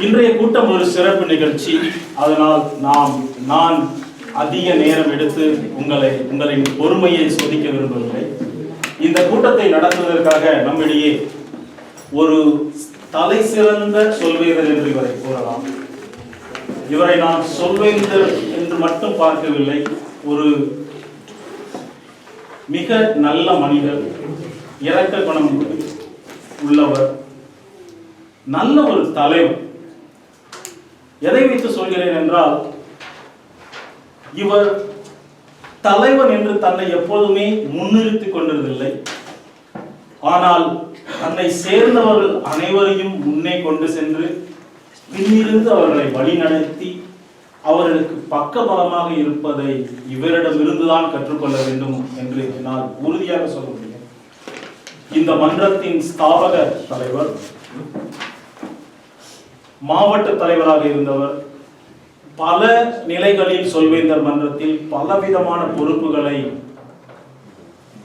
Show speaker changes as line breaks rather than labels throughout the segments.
இன்றைய கூட்டம் ஒரு சிறப்பு நிகழ்ச்சி. அதனால் நான் அதிக நேரம் எடுத்து உங்களின் பொறுமையை சோதிக்க விரும்பவில்லை. இந்த கூட்டத்தை நடத்துவதற்காக நம்மிடையே ஒரு தலை சிறந்த சொல்வேந்தர் என்று இவரை கூறலாம். இவரை நான் சொல்வேந்தர் என்று மட்டும் பார்க்கவில்லை, ஒரு மிக நல்ல மனிதர், இரக்க குணம் உள்ளவர், நல்ல ஒரு தலைவர். எதை வைத்து சொல்கிறேன் என்றால், இவர் தலைவன் என்று தன்னை எப்போதுமே முன்னிறுத்திக் கொண்டதில்லை. ஆனால் தன்னை சேர்ந்தவர்கள் அனைவரையும் முன்னே கொண்டு சென்று பின்னிருந்து அவர்களை வழிநடத்தி அவர்களுக்கு பக்கபலமாக இருப்பதை இவரிடமிருந்துதான் கற்றுக்கொள்ள வேண்டும் என்று நான் உறுதியாக சொல்ல முடியும். இந்த மன்றத்தின் ஸ்தாபக தலைவர், மாவட்ட தலைவராக இருந்தவர், பல நிலைகளில் சொல்வேந்தர் மன்றத்தில் பலவிதமான பொறுப்புகளை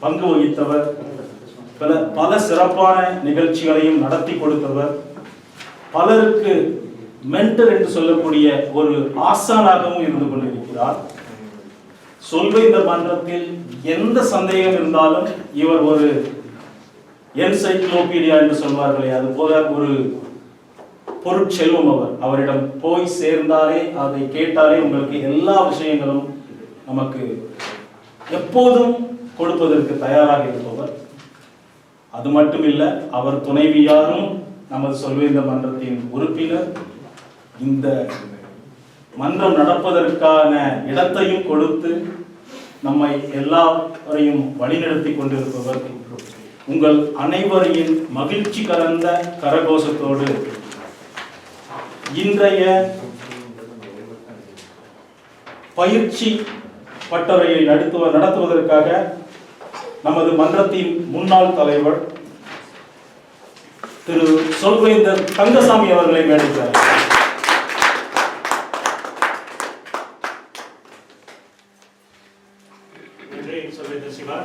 பங்கு வகித்தவர், பல சிறப்பான நிகழ்ச்சிகளையும் நடத்தி கொடுத்தவர், பலருக்கு மென்டர் என்று சொல்லக்கூடிய ஒரு ஆசானாகவும் இருந்து கொண்டிருக்கிறார். சொல்வேந்தர் மன்றத்தில் எந்த சந்தேகம் இருந்தாலும் இவர் ஒரு என்சைக்ளோபீடியா என்று சொல்வார்களே, அது போல ஒரு பொருட்செல்வம். அவரிடம் போய் சேர்ந்தாலே, அதை கேட்டாலே உங்களுக்கு எல்லா விஷயங்களும் நமக்கு எப்போதும் கொடுப்பதற்கு தயாராக இருப்பவர். அது மட்டுமில்ல, அவர் துணைவியாரும் நமது சொல்வேந்தர் மன்றத்தின் உறுப்பினர். இந்த மன்றம் நடப்பதற்கான இடத்தையும் கொடுத்து நம்மை எல்லாரையும் வழிநடத்தி கொண்டிருப்பவர். உங்கள் அனைவரையும் மகிழ்ச்சி கலந்த கரகோஷத்தோடு இன்றைய பயிற்சி பட்டறையை நடத்துவதற்காக நமது மன்றத்தின் முன்னாள் தலைவர் திரு சொல்வேந்தர் தங்கசாமி அவர்களை மேடைக்கிறார்.
சொல்வேந்தர் சிவா,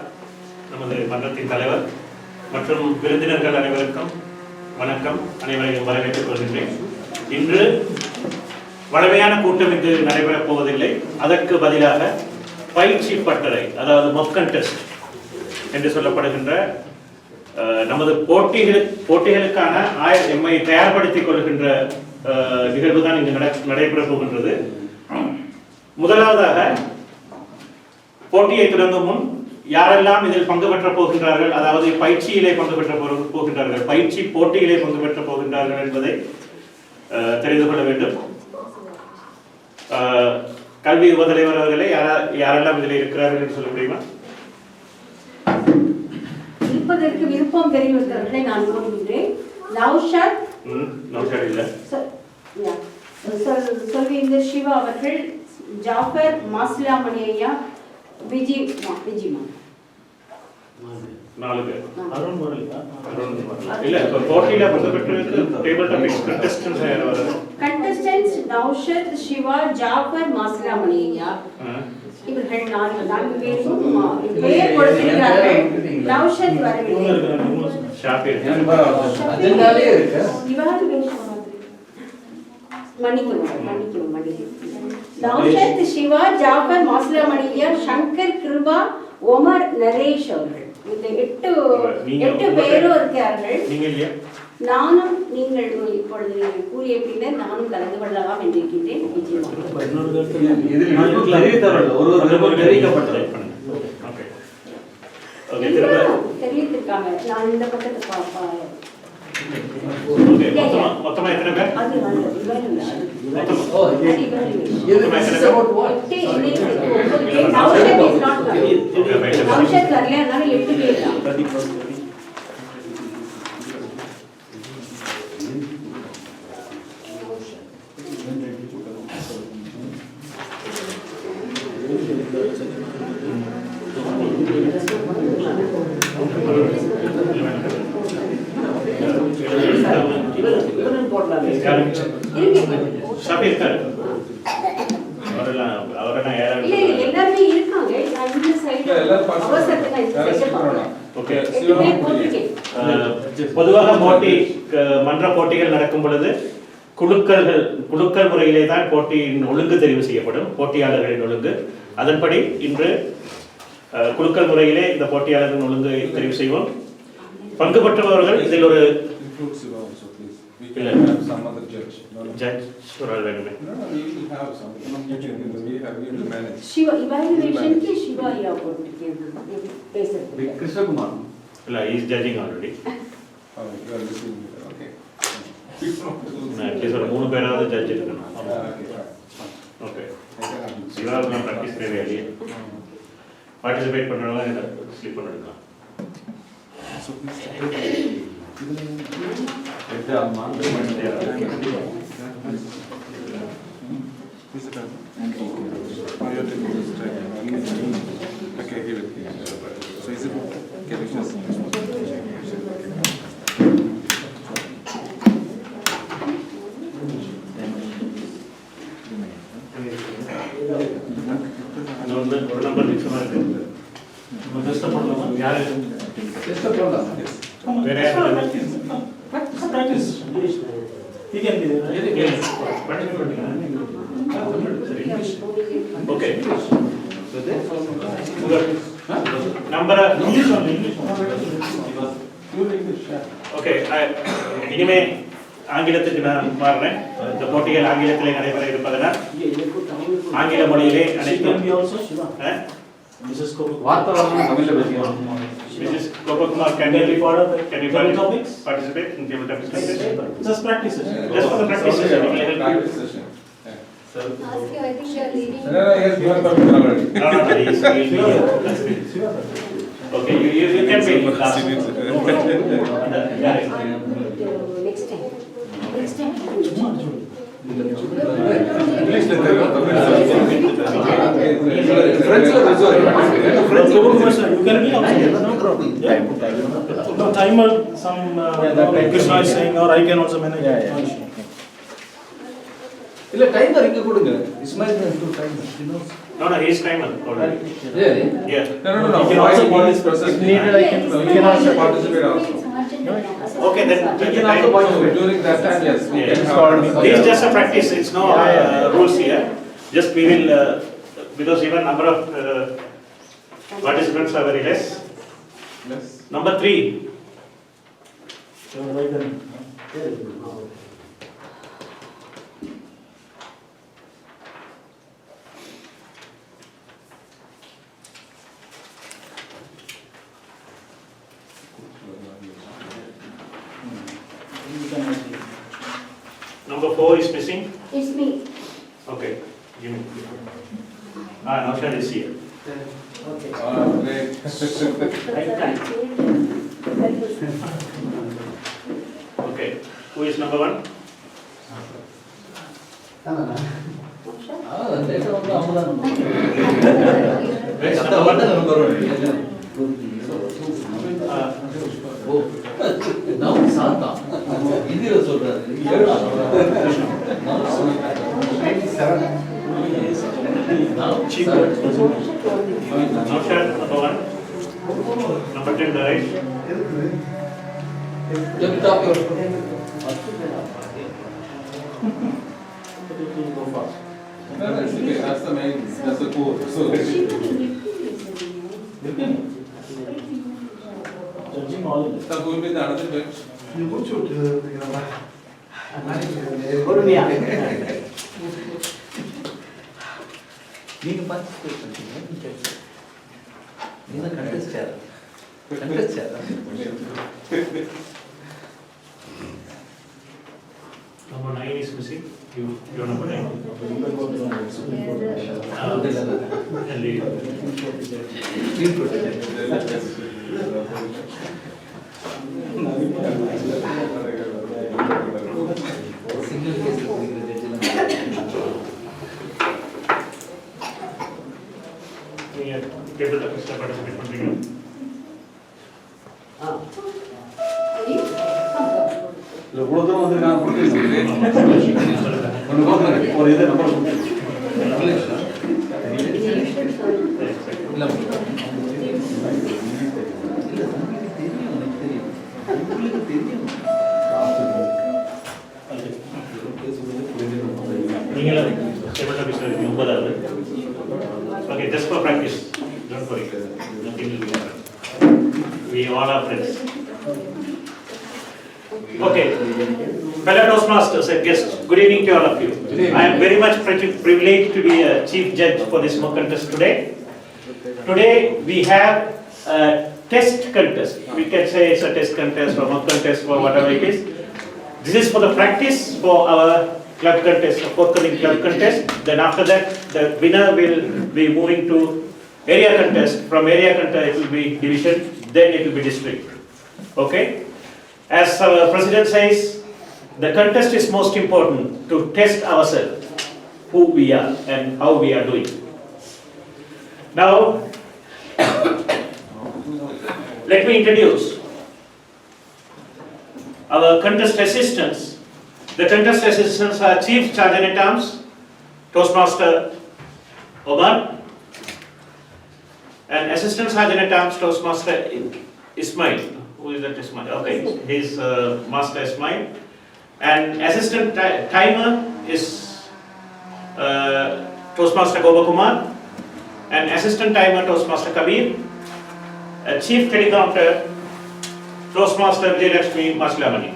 நமது மன்றத்தின் தலைவர் மற்றும் விருந்தினர்கள் அனைவருக்கும் வணக்கம். அனைவரையும் வரவேற்றுக் கொள்கின்றேன். இன்று வழமையான கூட்டம் இங்கு நடைபெறப் போவதில்லை. அதற்கு பதிலாக பயிற்சி பட்டறை, அதாவது மொக் கண்டெஸ்ட் என்று சொல்லப்படுகின்ற நமது போட்டிகளுக்கான எம்மை தயார்படுத்திக் கொள்கின்ற நிகழ்வு தான் இங்கு நடைபெறப் போகின்றது. முதலாவதாக போட்டியை தொடங்கும் முன் யாரெல்லாம் இதில் பங்கு பெற்றப் போகின்றார்கள், அதாவது பயிற்சியிலே பங்கு பெற்ற போகின்றார்கள், பயிற்சி போட்டியிலே பங்கு பெற்றப் போகின்றார்கள் என்பதை தெரிந்து கொள்ள வேண்டும். கல்வி உபதலைவர் அவர்களே, யாரெல்லாம் இதில் இருக்கிறார்கள் என்று சொல்ல முடியுமா?
இருப்பதற்கு விருப்பம் தெரிவித்தவர்களை நான் கூறுகின்றேன். நௌஷாத்
இல்ல,
சொல்வேந்தர் சிவா அவர்கள், ஜாஃபர் மாசிலாமணி ஐயா, விஜிமா
4 பேர். இல்ல, போட்டியில பங்கு பெற்று table topics
contestants Naushad, Siva, Jafar, Masilamani ஐயா, இவர்கள் 4 பேரும் பெயர் கொடுத்திருக்கிறார்கள். நௌஷத் வரவில்லை. நௌஷத், சிவா, ஜாஃபர், மாசிலாமணி ஐயா, சங்கர், கிருபா, ஒமர், நரேஷ் அவர்கள், இந்த 8 பேரும் இருக்கிறார்கள். நானும் நீங்கள் இப்பொழுது கூறிய பின்னர் நானும் கலந்து கொள்ளலாம் என்றிருக்கின்றேன். தெரிவித்திருக்காங்க. நான் இந்த பக்கத்தை
பொதுவாக மன்ற போட்டிகள் நடக்கும் பொழுது குலுக்கல் முறையிலே தான் போட்டியின் ஒழுங்கு தெரிவு செய்யப்படும், போட்டியாளர்களின் ஒழுங்கு. அதன்படி இன்று குலுக்கல் முறையிலே இந்த போட்டியாளர்களின் ஒழுங்கை தெரிவு செய்வோம். பங்கு பெற்றவர்கள் இதில் ஒரு
கிருஷ்ணகுமார்
இல்ல, he is judging already. At least ஒரு 3 பேராவது ஜட்ஜ் இருக்கணும். ஓகே, சிவாவுக்கு ப்ராக்டிஸ் தேவையில்லையே. பார்ட்டிசிபேட் பண்ணுறவங்க ஸ்லிப் பண்ணிருக்கலாம். ஒரு நம்பர் நிச்சயமா இருக்கு. யாரு வேற யாரு?
Practice. He can be there.
Okay. Number okay. இனிமே ஆங்கிலத்துக்கு நான் மாறுறேன். இந்த போட்டிகள் ஆங்கிலத்திலே நடைபெற இருப்பதனால் ஆங்கில மொழியிலே அனைத்தும்
Mrs. Kopu.
தமிழ்ல பேசிக்கலாம்.
Mrs. Kopakumar, can you participate in table topics like this?
Just practice it.
Just for the practice session, we will help you.
Ask you, I think you are leaving.
No, he will be here. Okay, you can be in class.
Next time. Next time.
No timer, some Krishna is saying, or I can also manage.
இல்ல timer இங்க கொடுங்க. Ismail to timer.
No, he is timer already. Yeah.
No.
You can also
process.
if needed, I can.
You can also participate also.
Okay, then
You can also participate.
During that time, yes. We
Yeah.
can have.
This is just a practice. It's no rules here. Just we will because even number of participants are very less.
Yes.
Number 3. Number 4 is missing.
It's me.
Okay, give me. Naushad is here.
Great.
Okay, who is number 1? Naushad, number 1. Number 10, right?
No, it's okay. That's the main. That's the core. So.
Judging all of this.
That will be the another judge.
நீங்க participate பண்ணீங்க. நீங்க contest
Number 9 is missing. You're number 9.
Single case
நீங்க table டாபிக்ஸ்ல participate பண்றீங்க.
இவ்வளவு தூரம் வந்து நான் ஒரு இது number
for practice. Don't worry. Nothing will be happen. We all are friends. Okay. Fellow Toastmasters and guests, good evening to all of you. I am very much privileged to be a chief judge for this mock contest today. Today we have a test contest. We can say it's a test contest or mock contest or whatever it is. This is for the practice for our club contest, a forthcoming club contest. Then after that, the winner will be moving to area contest. From area contest, it will be division, then it will be district. Okay? As our president says, the contest is most important to test ourselves, who we are and how we are doing. Now, let me introduce our contest assistants. The contest assistants are Chief Sergeant-at-Arms, Toastmaster Omar, and Assistant Sergeant-at-Arms, Toastmaster Ismail. Who is that Ismail? Okay, he's Master Ismail. And Assistant Timer is Toastmaster Gopakumar, and Assistant Timer Toastmaster Kabir, Chief Telecounter Toastmaster Vijayalakshmi Maslamani.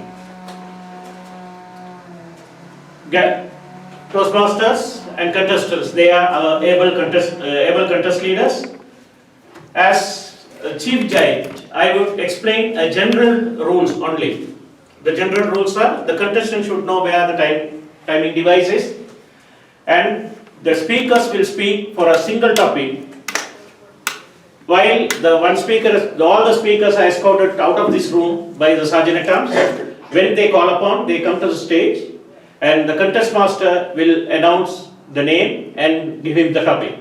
Toastmasters and contestants, they are our able contest leaders. As Chief Judge, I would explain general rules only. The general rules are, the contestant should know where the timing device is, and the speakers will speak for a single topic, while all the speakers are escorted out of this room by the Sergeant-at-Arms. When they call upon, they come to the stage, and the contest master will announce the name and give him the topic.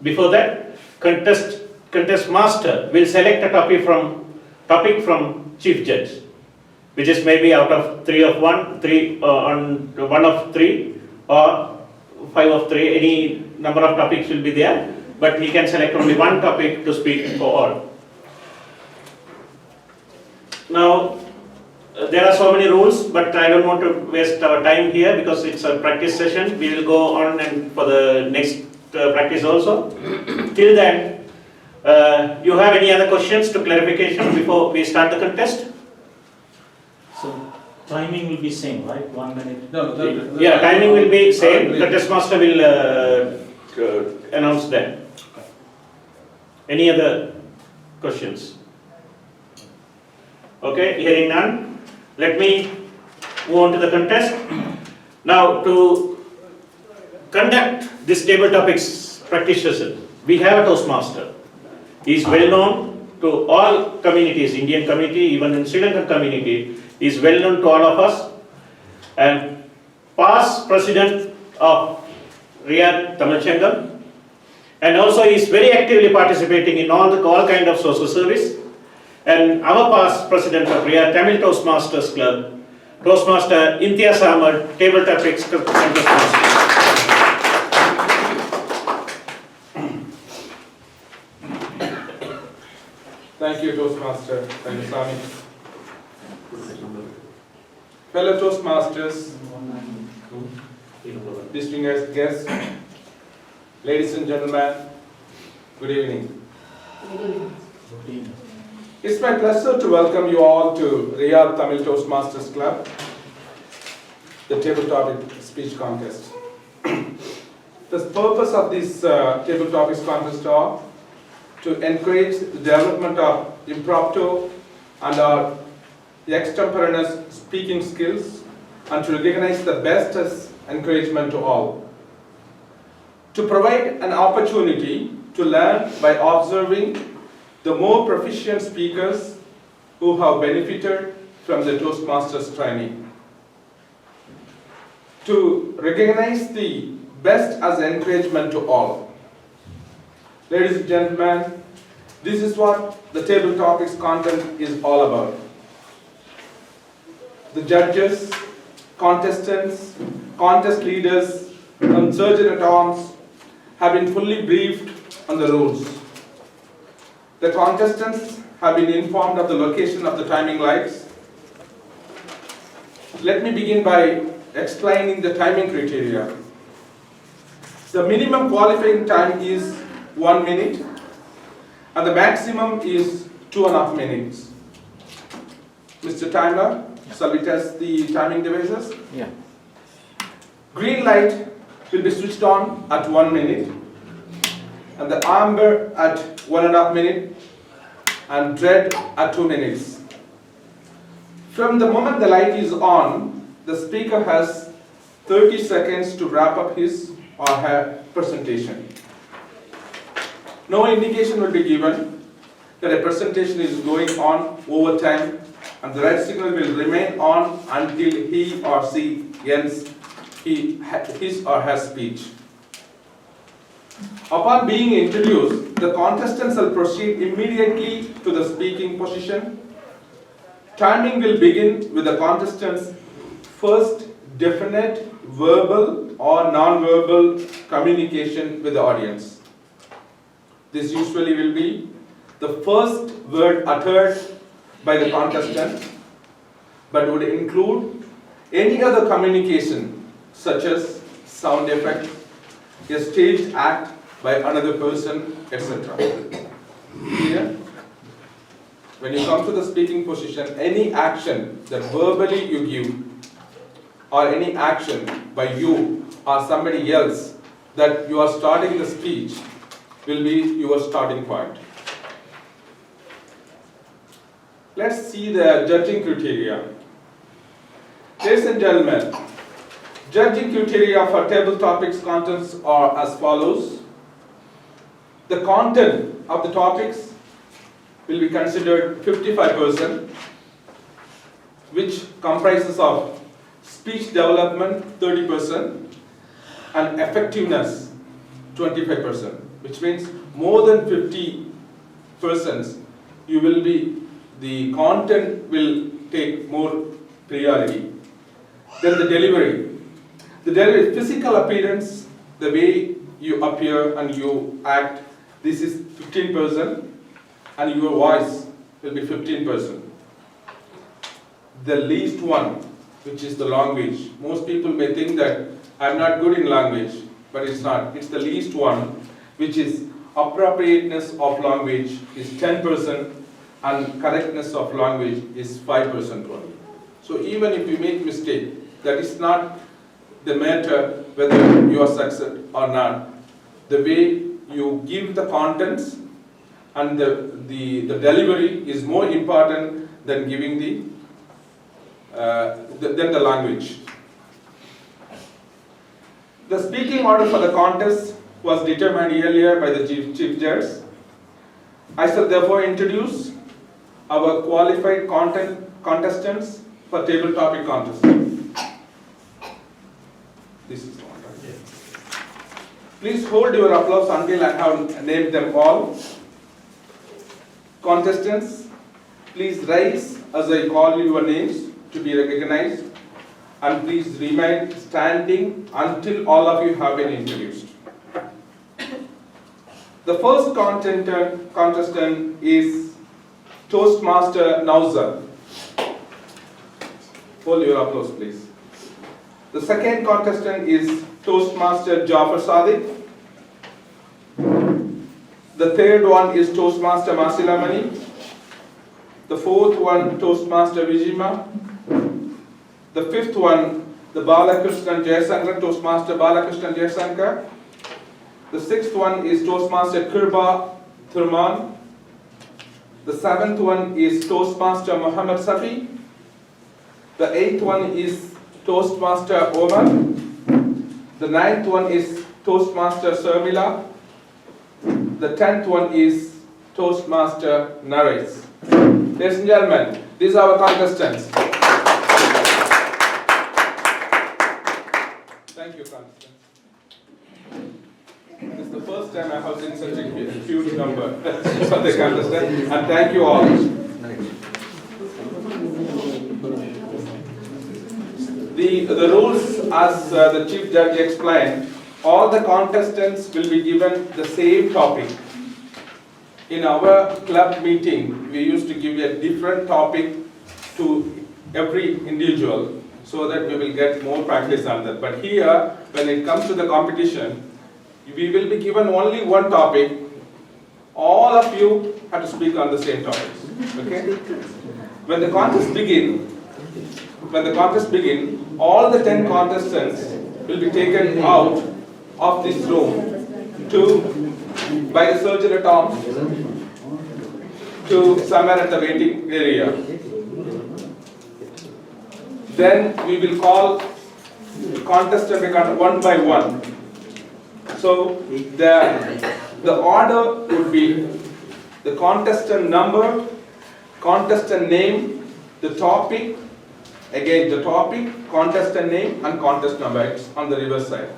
Before that, contest master will select a topic from Chief Judge, which is maybe out of one of three, or 5 of 3. Any number of topics will be there, but he can select only one topic to speak for all. Now, there are so many rules, but I don't want to waste our time here because it's a practice session. We will go on and for the next practice also. Till then, you have any other questions to clarification before we start the contest?
So timing will be same, right? 1 minute.
No,
Yeah, timing will be same. Contest master will announce that. Any other questions? Okay, hearing none. Let me move on to the contest. Now, to conduct this table topics practice session, we have a Toastmaster. He is well known to all communities, Indian community, even in Sri Lankan community. He is well known to all of us, and past president of Riyadh Tamil Sangam, and also he is very actively participating in all kind of social service. And our past president of Riyadh Tamil Toastmasters Club, Toastmaster Imtiaz Ahmad, table topics contest master.
Thank you, Toastmaster. Thank you, Swami. Fellow Toastmasters, distinguished guests, ladies and gentlemen, good evening. It's my pleasure to welcome you all to Riyadh Tamil Toastmasters Club, the table topic speech contest. The purpose of this table topics contest are to encourage the development of impromptu and extemporaneous speaking skills, and to recognize the best as encouragement to all. To provide an opportunity to learn by observing the more proficient speakers who have benefited from the Toastmasters training. To recognize the best as encouragement to all. Ladies and gentlemen, this is what the table topics content is all about. The judges, contestants, contest leaders, and Sergeant-at-Arms have been fully briefed on the rules. The contestants have been informed of the location of the timing lights. Let me begin by explaining the timing criteria. The minimum qualifying time is 1 minute, and the maximum is 2.5 minutes. Mr. Timer, shall we test the timing devices?
Yeah.
Green light will be switched on at 1 minute, and the amber at 1.5 minute, and red at 2 minutes. From the moment the light is on, the speaker has 30 seconds to wrap up his or her presentation. No indication will be given that a presentation is going on over time, and the red signal will remain on until he or she ends his or her speech. Upon being introduced, the contestants will proceed immediately to the speaking position. Timing will begin with the contestants' first definite verbal or non-verbal communication with the audience. This usually will be the first word uttered by the contestant, but would include any other communication such as sound effect, a staged act by another person, etc. Clear? When you come to the speaking position, any action that verbally you give, or any action by you or somebody else that you are starting the speech, will be your starting point. Let's see the judging criteria. Ladies and gentlemen, judging criteria for table topics contents are as follows. The content of the topics will be considered 55%, which comprises of speech development 30% and effectiveness 25%, which means more than 50% the content will take more priority. Then the delivery, physical appearance, the way you appear and you act, this is 15%, and your voice will be 15%. The least one, which is the language. Most people may think that I'm not good in language, but it's not. It's the least one, which is appropriateness of language is 10%, and correctness of language is 5% only. So even if you make mistake, that is not the matter whether you are successful or not. The way you give the contents and the delivery is more important than giving than the language. The speaking order for the contest was determined earlier by the chief judge. I shall therefore introduce our qualified contestants for table topic contest. This is the one. Please hold your applause until I have named them all. Contestants, please rise as I call your names to be recognized, and please remain standing until all of you have been introduced. The first contestant is Toastmaster Nauza. Hold your applause, please. The second contestant is Toastmaster Jafar Sadiq. The third one is Toastmaster Masilamani. The fourth one, Toastmaster Vijima. The fifth one, the Balakrishnan Jayasankar, Toastmaster Balakrishnan Jayasankar. The sixth one is Toastmaster Kirba Thurman. The seventh one is Toastmaster Muhammad Safi. The eighth one is Toastmaster Omar. The ninth one is Toastmaster Sharmila. The 10th one is Toastmaster Naresh. Ladies and gentlemen, these are our contestants. Thank you, contestants. This is the first time I have seen such a huge number for the contestants, and thank you all. The rules, as the Chief Judge explained, all the contestants will be given the same topic. In our club meeting, we used to give a different topic to every individual so that we will get more practice on that. But here, when it comes to the competition, we will be given only one topic of you have to speak on the same topics. Okay? When the contest begin, all the 10 contestants will be taken out of this room by the surgeon at arms to somewhere at the waiting area. Then we will call contestant one by one. So the order would be the contestant number, contestant name, the topic, again the topic, contestant name and contest number. It's on the reverse side.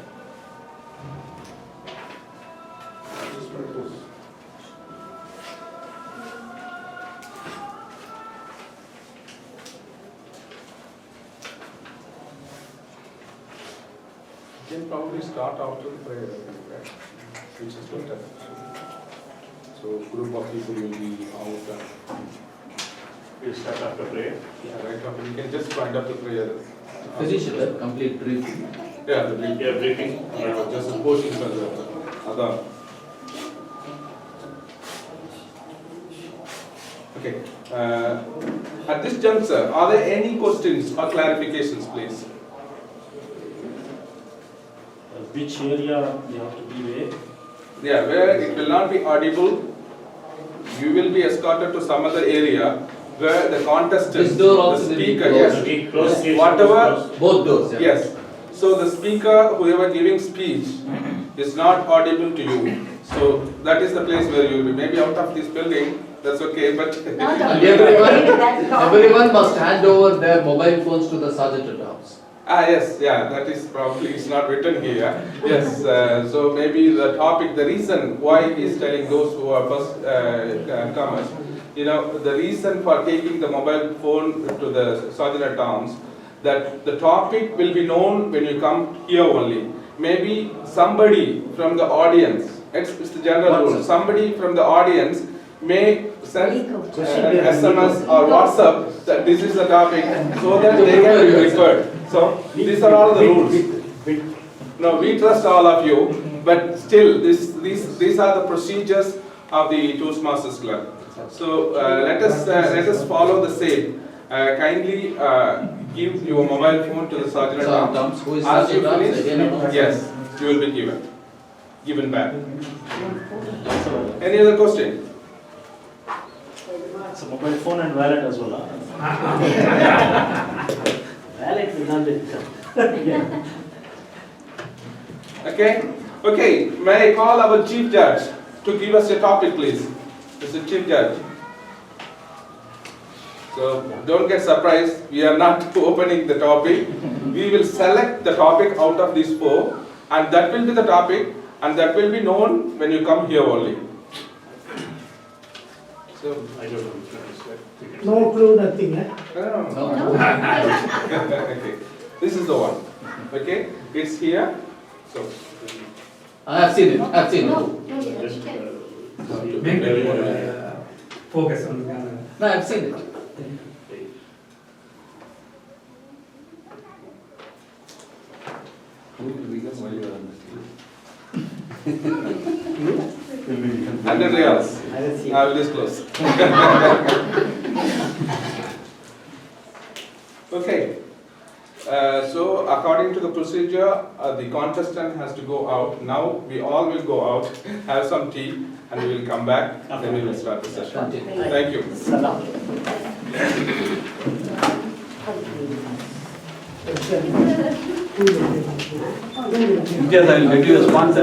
You can probably start after the prayer, right? Which is better. So group of people will be out.
We'll start after prayer.
Yeah, right after. You can just wind up the prayer.
Finish it, complete brief.
Yeah, the brief.
Yeah, briefing.
Just the portions of the other. Okay. At this juncture, are there any questions or clarifications, please?
Which area you have to be there?
Yeah, where it will not be audible, you will be escorted to some other area where the contestant,
This door
the
also will be
speaker,
closed.
yes,
Close.
whatever,
Both doors, yeah.
yes. So the speaker, whoever giving speech, is not audible to you. So that is the place where you will be. Maybe out of this building, that's okay, but
Not
And
only
everyone,
that,
everyone must hand over their mobile phones to the sergeant at arms.
yes, yeah, that is probably, it's not written here. Yes, so maybe the topic, the reason why he is telling those who are first comers, the reason for taking the mobile phone to the sergeant at arms, that the topic will be known when you come here only. Maybe somebody from the audience, it's the general rule, somebody from the audience may send an SMS or WhatsApp that this is the topic so that they can be referred. So these are all the rules. No, we trust all of you, but still these are the procedures of the Toastmasters Club. So let us follow the same. Kindly give your mobile phone to the sergeant at arms.
Who is
As you
sergeant at arms?
finish,
Again, no?
yes, you will be given back. Any other question?
It's a mobile phone and wallet as well. Wallet will not be.
Okay, may I call our chief judge to give us a topic, please? Mr. Chief Judge. So don't get surprised, we are not opening the topic. We will select the topic out of these 4 and that will be the topic and that will be known when you come here only. So,
I don't know.
No clue, nothing, eh?
no. Okay, this is the one. Okay, it's here. So,
I have seen it, I have seen it.
Just,
Focus on the camera.
No, I have seen it.
$100. I will disclose. Okay. So according to the procedure, the contestant has to go out. Now we all will go out, have some tea, and we will come back. Then we will start the session.
Continue.
Thank you.
Yes, I will get you a sponsor.